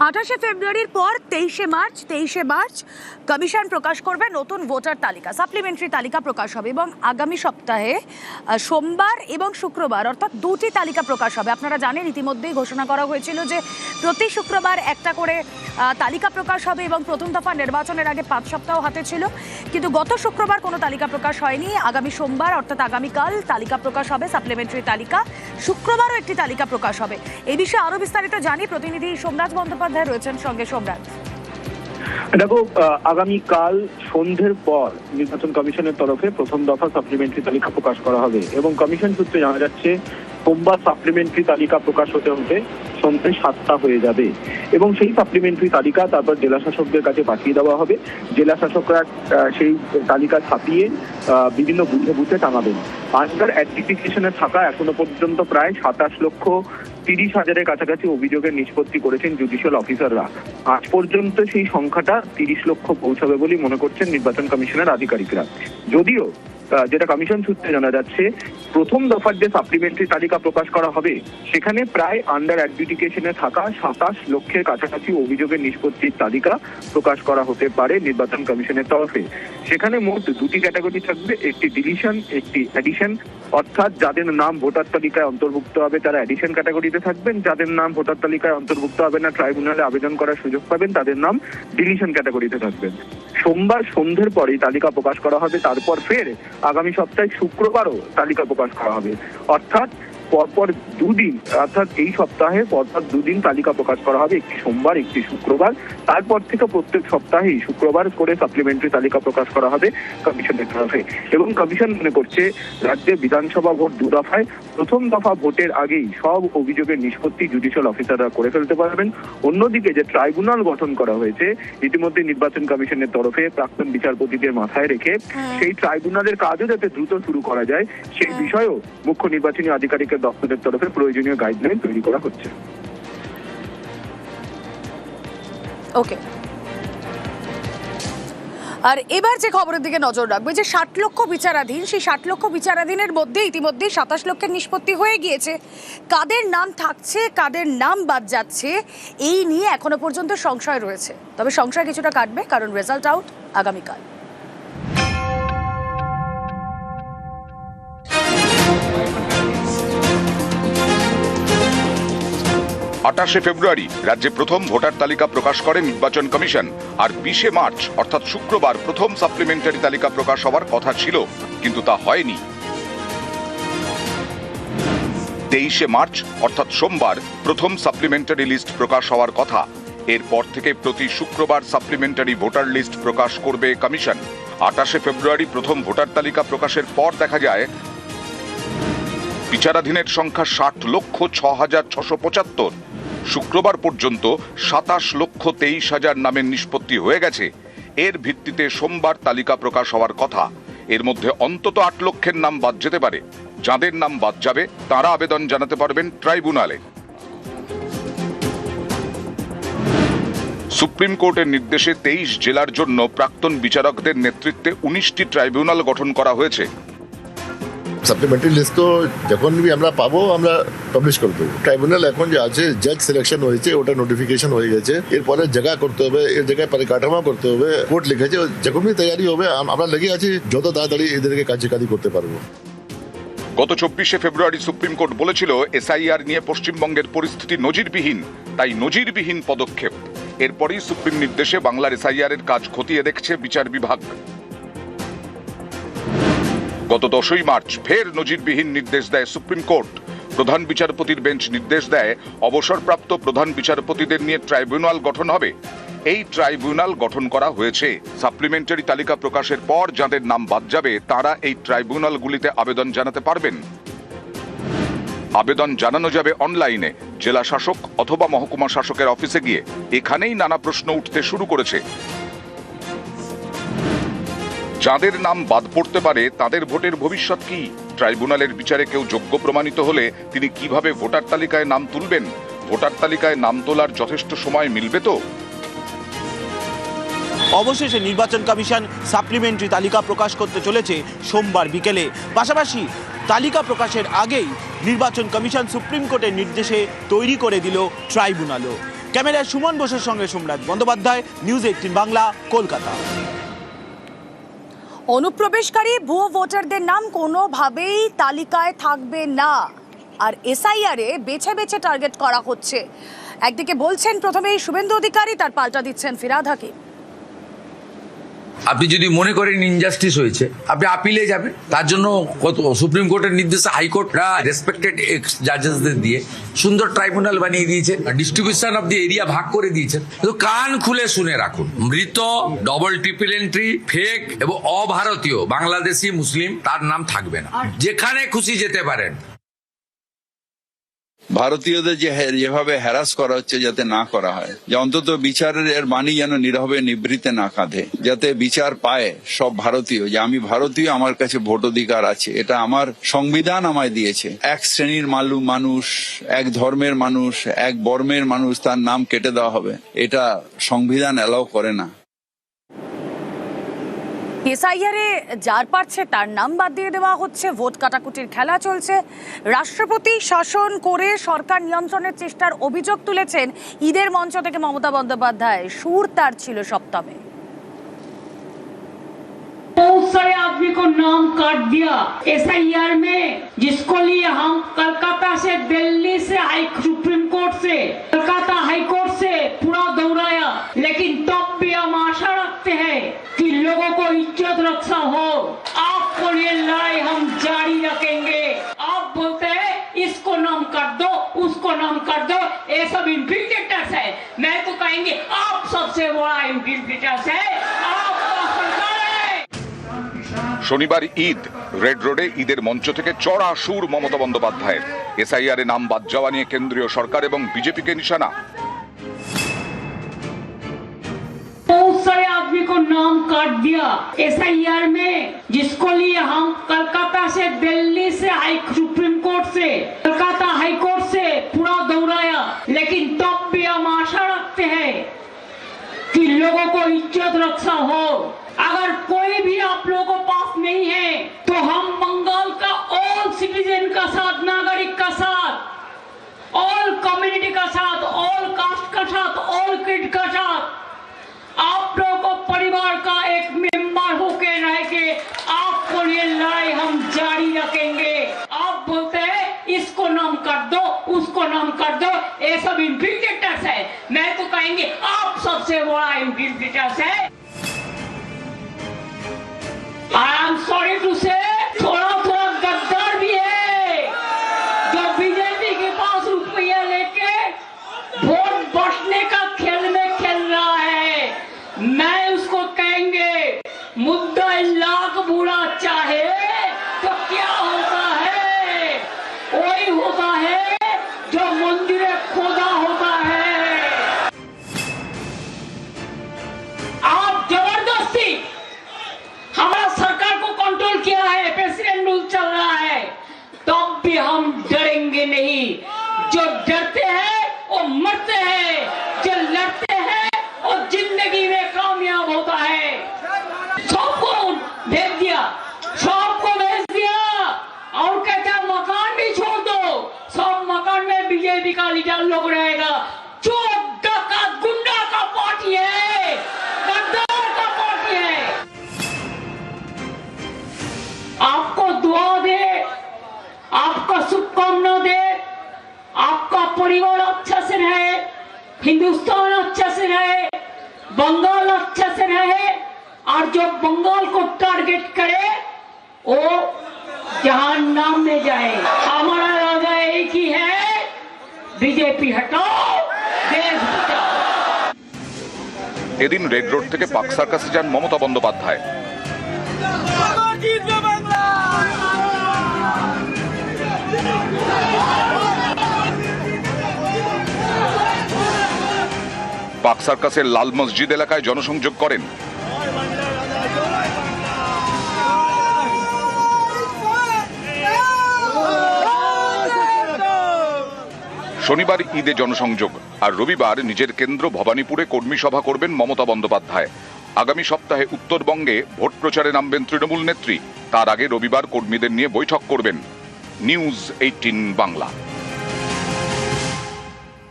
28 ফেব্রুয়ারির পর 23 March commission প্রকাশ করবে নতুন ভোটার তালিকা, সাপ্লিমেন্টারি তালিকা প্রকাশ হবে এবং আগামী সপ্তাহে সোমবার এবং শুক্রবার অর্থাৎ দুটি তালিকা প্রকাশ হবে। আপনারা জানেন ইতিমধ্যেই ঘোষণা করা হয়েছিল যে প্রতি শুক্রবার একটা করে তালিকা প্রকাশ হবে এবং প্রথম দফা নির্বাচনের আগে 5 সপ্তাহ হাতে ছিল, কিন্তু গত শুক্রবার কোনো তালিকা প্রকাশ হয়নি। আগামী সোমবার অর্থাৎ আগামীকাল তালিকা প্রকাশ হবে, সাপ্লিমেন্টারি তালিকা। শুক্রবারও একটি তালিকা প্রকাশ হবে। এই বিষয়ে আরো বিস্তারিত জানি, প্রতিনিধি সোমরাজ বন্দ্যোপাধ্যায় রয়েছেন সঙ্গে। সোমরাজ, দেখো, আগামীকাল সন্ধ্যের পর নির্বাচন কমিশনের তরফে প্রথম দফা সাপ্লিমেন্টারি তালিকা প্রকাশ করা হবে এবং কমিশন সূত্রে জানা যাচ্ছে সোমবার সাপ্লিমেন্টারি তালিকা প্রকাশ হতে হতে সন্ধ্যে 7টা হয়ে যাবে এবং সেই সাপ্লিমেন্টারি তালিকা তারপর জেলা শাসকদের কাছে পাঠিয়ে দেওয়া হবে। জেলা শাসকরা সেই তালিকা ছাপিয়ে বিভিন্ন বুথে বুথে টাঙাবেন। আজকাল অ্যাডমিনিস্ট্রেশনে থাকা এখনো পর্যন্ত প্রায় 27,30,000-এর কাছাকাছি অভিযোগের নিষ্পত্তি করেছেন জুডিশিয়াল অফিসাররা। আজ পর্যন্ত সেই সংখ্যাটা 30 লক্ষ পৌঁছাবে বলেই মনে করছেন নির্বাচন কমিশনের আধিকারিকরা। যদিও যেটা কমিশন সূত্রে জানা যাচ্ছে, প্রথম দফার যে সাপ্লিমেন্টারি তালিকা প্রকাশ করা হবে সেখানে প্রায় আন্ডার অ্যাডজুডিকেশনে থাকা 27 লক্ষের কাছাকাছি অভিযোগের নিষ্পত্তির তালিকা প্রকাশ করা হতে পারে নির্বাচন কমিশনের তরফে। সেখানে মোট দুটি ক্যাটাগরি থাকবে, একটি ডিলিশন, একটি অ্যাডিশন। অর্থাৎ যাদের নাম ভোটার তালিকায় অন্তর্ভুক্ত হবে তারা অ্যাডিশন ক্যাটাগরিতে থাকবেন, যাদের নাম ভোটার তালিকায় অন্তর্ভুক্ত হবে না, ট্রাইব্যুনালে আবেদন করার সুযোগ পাবেন, তাদের নাম ডিলিশন ক্যাটাগরিতে থাকবেন। সোমবার সন্ধ্যের পরেই তালিকা প্রকাশ করা হবে, তারপর ফের আগামী সপ্তাহে শুক্রবারও তালিকা প্রকাশ করা হবে। অর্থাৎ পরপর দুদিন, অর্থাৎ এই সপ্তাহে পরপর দুদিন তালিকা প্রকাশ করা হবে, একটি সোমবার একটি শুক্রবার। তারপর থেকে প্রত্যেক সপ্তাহেই শুক্রবার করে সাপ্লিমেন্টারি তালিকা প্রকাশ করা হবে কমিশনের তরফে। এবং কমিশন মনে করছে রাজ্যে বিধানসভা ভোট 2 দফায়, প্রথম দফা ভোটের আগেই সব অভিযোগের নিষ্পত্তি জুডিশিয়াল অফিসাররা করে ফেলতে পারবেন। অন্যদিকে যে ট্রাইব্যুনাল গঠন করা হয়েছে ইতিমধ্যে নির্বাচন কমিশনের তরফে প্রাক্তন বিচারপতিদের মাথায় রেখে, সেই ট্রাইব্যুনালের কাজও যাতে দ্রুত শুরু করা যায় সেই বিষয়েও মুখ্য নির্বাচনী আধিকারিকের দপ্তরের তরফে প্রয়োজনীয় গাইডলাইন তৈরি করা হচ্ছে। ওকে, আর এবার যে খবরের দিকে নজর রাখবে যে 60 লক্ষ বিচারাধীন, সেই 60 লক্ষ বিচারাধীনের মধ্যে ইতিমধ্যে 27 লক্ষের নিষ্পত্তি হয়ে গিয়েছে। কাদের নাম থাকছে, কাদের নাম বাদ যাচ্ছে, এই নিয়ে এখনো পর্যন্ত সংশয় রয়েছে। তবে সংশয় কিছুটা কাটবে, কারণ রেজাল্ট আউট আগামীকাল। 28 ফেব্রুয়ারি রাজ্যে প্রথম ভোটার তালিকা প্রকাশ করে নির্বাচন কমিশন, আর 20 মার্চ অর্থাৎ শুক্রবার প্রথম সাপ্লিমেন্টারি তালিকা প্রকাশ হওয়ার কথা ছিল, কিন্তু তা হয়নি। 23 মার্চ অর্থাৎ সোমবার প্রথম সাপ্লিমেন্টারি লিস্ট প্রকাশ হওয়ার কথা। এরপর থেকে প্রতি শুক্রবার সাপ্লিমেন্টারি ভোটার লিস্ট প্রকাশ করবে কমিশন। 28 ফেব্রুয়ারি প্রথম ভোটার তালিকা প্রকাশের পর দেখা যায় বিচারাধীনের সংখ্যা 60,06,675। শুক্রবার পর্যন্ত 27,23,000 নামের নিষ্পত্তি হয়ে গেছে। এর ভিত্তিতে সোমবার তালিকা প্রকাশ হওয়ার কথা। এর মধ্যে অন্তত 8 লক্ষের নাম বাদ যেতে পারে। যাদের নাম বাদ যাবে তারা আবেদন জানাতে পারবেন ট্রাইব্যুনালে। সুপ্রিম কোর্টের নির্দেশে 23 জেলার জন্য প্রাক্তন বিচারকদের নেতৃত্বে 19টি ট্রাইব্যুনাল গঠন করা হয়েছে। সাপ্লিমেন্টারি লিস্ট তো যখন আমরা পাবো আমরা পাবলিশ করে দেবো। ট্রাইব্যুনাল এখন যে আছে জাজ সিলেকশন হয়েছে, ওটা নোটিফিকেশন হয়ে গেছে। এরপরে জায়গা করতে হবে, এর জায়গায় পরিকাঠামো করতে হবে, কোর্ট লিখেছে, যখনই তৈরি হবে আমরা লেগে আছি যত তাড়াতাড়ি এদেরকে কার্যকারী করতে পারবো। গত 24 ফেব্রুয়ারি সুপ্রিম কোর্ট বলেছিল এসআইআর নিয়ে পশ্চিমবঙ্গের পরিস্থিতি নজিরবিহীন, তাই নজিরবিহীন পদক্ষেপ। এরপরই সুপ্রিম নির্দেশে বাংলার এসআইআর এর কাজ খতিয়ে দেখছে বিচার বিভাগ। গত 10 মার্চ ফের নজিরবিহীন নির্দেশ দেয় সুপ্রিম কোর্ট। প্রধান বিচারপতির বেঞ্চ নির্দেশ দেয় অবসরপ্রাপ্ত প্রধান বিচারপতিদের নিয়ে ট্রাইব্যুনাল গঠন হবে। এই ট্রাইব্যুনাল গঠন করা হয়েছে। সাপ্লিমেন্টারি তালিকা প্রকাশের পর যাদের নাম বাদ যাবে তারা এই ট্রাইব্যুনালগুলিতে আবেদন জানাতে পারবেন। আবেদন জানানো যাবে অনলাইনে, জেলা শাসক অথবা মহকুমা শাসকের অফিসে গিয়ে। এখানেই নানা প্রশ্ন উঠতে শুরু করেছে। যাদের নাম বাদ পড়তে পারে তাদের ভোটের ভবিষ্যৎ কি? ট্রাইব্যুনালের বিচারে কেউ যোগ্য প্রমাণিত হলে তিনি কিভাবে ভোটার তালিকায় নাম তুলবেন? ভোটার তালিকায় নাম তোলার যথেষ্ট সময় মিলবে তো? অবশেষে নির্বাচন কমিশন সাপ্লিমেন্টারি তালিকা প্রকাশ করতে চলেছে সোমবার বিকেলে। পাশাপাশি তালিকা প্রকাশের আগেই নির্বাচন কমিশন সুপ্রিম কোর্টের নির্দেশে তৈরি করে দিল ট্রাইব্যুনালও। ক্যামেরায় সুমন বোসের সঙ্গে সোমরাজ বন্দ্যোপাধ্যায়, নিউজ 18 বাংলা, কলকাতা। অনুপ্রবেশকারী ভুয়ো ভোটারদের নাম কোনোভাবেই তালিকায় থাকবে না, আর এসআইআর এ বেছে বেছে টার্গেট করা হচ্ছে। একদিকে বলছেন প্রথমেই শুভেন্দু অধিকারী, তার পাল্টা দিচ্ছেন ফিরহাদ হাকিম। আপনি যদি মনে করেন ইনজাস্টিস হয়েছে, আপনি আপিলে যাবেন। তার জন্য কত সুপ্রিম কোর্টের নির্দেশে হাইকোর্টরা রেসপেক্টেড এক্স জাজেসদের দিয়ে সুন্দর ট্রাইব্যুনাল বানিয়ে দিয়েছেন, ডিস্ট্রিবিউশন অফ দি এরিয়া ভাগ করে দিয়েছেন। তো কান খুলে শুনে রাখুন, মৃত, ডবল ট্রিপল এন্ট্রি, ফেক এবং অভারতীয় বাংলাদেশি মুসলিম তার নাম থাকবে না। যেখানে খুশি যেতে পারেন। ভারতীয়দের যেভাবে হ্যারাস করা হচ্ছে যাতে না করা হয়, যে অন্তত বিচারের এর বাণী যেন নীরবে নিবৃতে না কাঁধে, যাতে বিচার পায় সব ভারতীয় যে আমি ভারতীয়, আমার কাছে ভোটাধিকার আছে, এটা আমার সংবিধান আমায় দিয়েছে। এক শ্রেণীর মানুষ, এক ধর্মের মানুষ, এক বর্মের মানুষ তার নাম কেটে দেওয়া হবে, এটা সংবিধান অ্যালাউ করে না। এসআইআর এ যার পারছে তার নাম বাদ দিয়ে দেওয়া হচ্ছে, ভোট কাটাকুটির খেলা চলছে। রাষ্ট্রপতি শাসন করে সরকার নিয়ন্ত্রণের চেষ্টার অভিযোগ তুলেছেন ঈদের মঞ্চ থেকে মমতা বন্দ্যোপাধ্যায়। সুর তার ছিল সপ্তমে। बहुत सारे आदमी को नाम काट दिया एसआईआर में, जिसको लिए हम कलकत्ता से, दिल्ली से, सुप्रीम कोर्ट से, कलकत्ता हाई कोर्ट से पूरा दौड़ाया, लेकिन तब भी हम आशा रखते हैं कि लोगों को इज्जत रक्षा हो। आपको ये लड़ाई हम जारी रखेंगे। आप बोलते हैं इसको नाम काट दो, उसको नाम काट दो, ये सब इन्फिल्ट्रेटर्स है। मैं तो कहेंगे आप सबसे बड़ा इन्फिल्ट्रेटर्स है, आपका सरकार। শনিবার ঈদ, রেড রোডে ঈদের মঞ্চ থেকে চড়া সুর মমতা বন্দ্যোপাধ্যায়ের। এসআইআর এ নাম বাদ যাওয়া নিয়ে কেন্দ্রীয় সরকার এবং বিজেপিকে নিশানা। बहुत सारे आदमी को नाम काट दिया एसआईआर में, जिसको लिए हम कलकत्ता से, दिल्ली से, सुप्रीम कोर्ट से, कलकत्ता हाई कोर्ट से पूरा दौड़ाया, लेकिन तब भी हम आशा रखते हैं कि लोगों को इज्जत रक्षा हो। अगर कोई भी आप लोगों को पास नहीं है तो हम बंगाल का ऑल सिटीजन का साथ, नागरिक का साथ, ऑल कम्युनिटी का साथ, ऑल कास्ट का साथ, ऑल किड का साथ, आप लोगों को परिवार का एक मेंबर होके रह के आपको ये लड़ाई हम जारी रखेंगे। आप बोलते हैं इसको नाम कर दो, उसको नाम कर दो, ये सब इन्फिल्ट्रेटर्स है। मैं तो कहेंगे आप सबसे बड़ा इन्फिल्ट्रेटर्स है। I am sorry to say, थोड़ा गद्दार भी है, जो बीजेपी के पास रुपया लेके वोट बचने का खेल में खेल रहा है। मैं उसको कहेंगे मुद्दा लाख बुरा चाहे तो क्या होता है, वही होता है जो मंदिर खोदा होता है। आप जबरदस्ती हमारा सरकार को कंट्रोल किया है, प्रेसिडेंट रूल चल रहा है, तब भी हम डरेंगे नहीं। जो डरते हैं वो मरते हैं, जो लड़ते हैं वो जिंदगी में कामयाब होता है। सबको भेज दिया, सबको भेज दिया, और कहता मकान भी छोड़ दो, सब मकान में बीजेपी का लीडर लोग रहेगा। चोर डकैत गुंडा का पार्टी है, गद्दार का पार्टी है। आपको दुआ दे, आपका शुभकामना दे, आपका परिवार अच्छा से रहे, हिंदुस्तान अच्छा से रहे, बंगाल अच्छा से रहे, और जो बंगाल को टारगेट करे वो जहान्नाम में जाए। हमारा राजा एक ही है, बीजेपी हटाओ, देश बचाओ। এদিন রেড রোড থেকে পাক সার্কাসে যান মমতা বন্দ্যোপাধ্যায়। পাক সার্কাসের লাল মসজিদ এলাকায় জনসংযোগ করেন। শনিবার ঈদে জনসংযোগ, আর রবিবার নিজের কেন্দ্র ভবানীপুরে কর্মী সভা করবেন মমতা বন্দ্যোপাধ্যায়। আগামী সপ্তাহে উত্তরবঙ্গে ভোট প্রচারে নামবেন তৃণমূল নেত্রী। তার আগে রবিবার কর্মীদের নিয়ে বৈঠক করবেন। নিউজ 18 বাংলা।